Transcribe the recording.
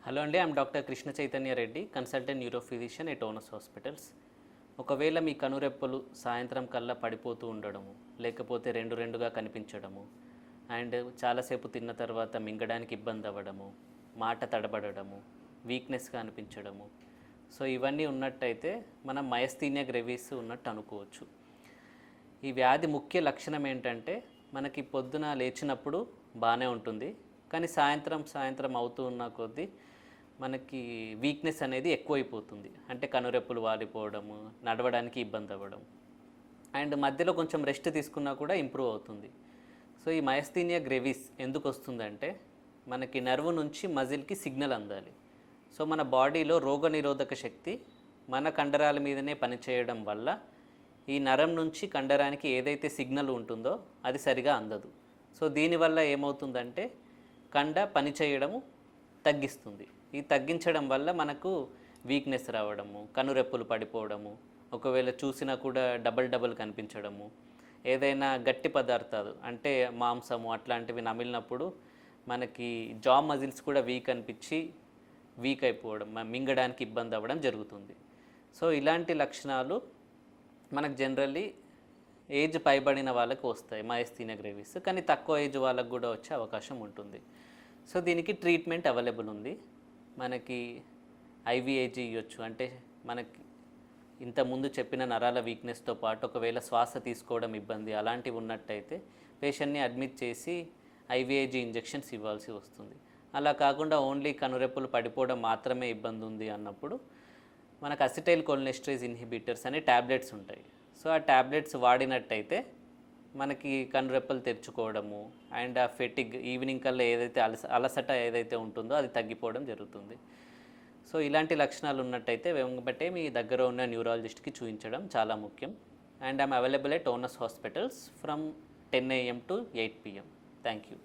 Hello అండి, I'm doctor Krishna Chaitanya Reddy, consultant neuro physician at onus hospitals. ఒకవేళ మీ కనురెప్పలు సాయంత్రం కల్లా పడిపోతూ ఉండడము, లేకపోతే రెండు రెండుగా కనిపించడము, అండ్ చాలాసేపు తిన్న తర్వాత మింగడానికి ఇబ్బంది అవ్వడము, మాట తడబడము, వీక్నెస్గా అనిపించడము, సో ఇవన్నీ ఉన్నట్టయితే మనం మయస్థీనియా గ్రెవిస్ ఉన్నట్టు అనుకోవచ్చు. ఈ వ్యాధి ముఖ్య లక్షణం ఏంటంటే మనకి పొద్దున లేచినప్పుడు బాగానే ఉంటుంది, కానీ సాయంత్రం అవుతూ ఉన్న కొద్దీ మనకి వీక్నెస్ అనేది ఎక్కువైపోతుంది. అంటే కనురెప్పులు వాలిపోవడము, నడవడానికి ఇబ్బంది అవ్వడం, అండ్ మధ్యలో కొంచెం రెస్ట్ తీసుకున్నా కూడా ఇంప్రూవ్ అవుతుంది. సో ఈ మయస్థీనియా గ్రెవిస్ ఎందుకు వస్తుందంటే మనకి నర్వ్ నుంచి మజిల్కి సిగ్నల్ అందాలి. సో మన బాడీలో రోగనిరోధక శక్తి మన కండరాల మీదనే పనిచేయడం వల్ల ఈ నరం నుంచి కండరానికి ఏదైతే సిగ్నల్ ఉంటుందో అది సరిగా అందదు. సో దీనివల్ల ఏమవుతుందంటే కండ పనిచేయడము తగ్గిస్తుంది. ఈ తగ్గించడం వల్ల మనకు వీక్నెస్ రావడము, కనురెప్పులు పడిపోవడము, ఒకవేళ చూసినా కూడా డబల్ కనిపించడము, ఏదైనా గట్టి పదార్థాలు అంటే మాంసము అట్లాంటివి నమిలినప్పుడు మనకి జా మజిల్స్ కూడా వీక్ అయిపోవడం, మింగడానికి ఇబ్బంది అవ్వడం జరుగుతుంది. సో ఇలాంటి లక్షణాలు మనకు జనరల్లీ ఏజ్ పైబడిన వాళ్ళకు వస్తాయి మయస్థీనియా గ్రెవిస్, కానీ తక్కువ ఏజ్ వాళ్ళకు కూడా వచ్చే అవకాశం ఉంటుంది. సో దీనికి ట్రీట్మెంట్ అవైలబుల్ ఉంది. మనకి ఐవిఏజీ ఇవ్వచ్చు, అంటే మనకి ఇంతకుముందు చెప్పిన నరాల వీక్నెస్తో పాటు ఒకవేళ శ్వాస తీసుకోవడం ఇబ్బంది అలాంటివి ఉన్నట్టయితే పేషెంట్ని అడ్మిట్ చేసి ఐవిఏజీ ఇంజెక్షన్స్ ఇవ్వాల్సి వస్తుంది. అలా కాకుండా ఓన్లీ కనురెప్పులు పడిపోవడం మాత్రమే ఇబ్బంది ఉంది అన్నప్పుడు మనకు అసిటైల్ కోలినెస్టరేజ్ ఇన్హిబిటర్స్ అనే ట్యాబ్లెట్స్ ఉంటాయి. సో ఆ ట్యాబ్లెట్స్ వాడినట్టయితే మనకి కనురెప్పలు తెరుచుకోవడము అండ్ ఆ ఫెటిగ్ ఈవినింగ్ కల్లా ఏదైతే అలసట ఏదైతే ఉంటుందో అది తగ్గిపోవడం జరుగుతుంది. సో ఇలాంటి లక్షణాలు ఉన్నట్టయితే వెంబటే మీ దగ్గర ఉన్న న్యూరాలజిస్ట్కి చూపించడం చాలా ముఖ్యం. And I'm available at onus hospitals from 10 AM to 8 PM. Thank you.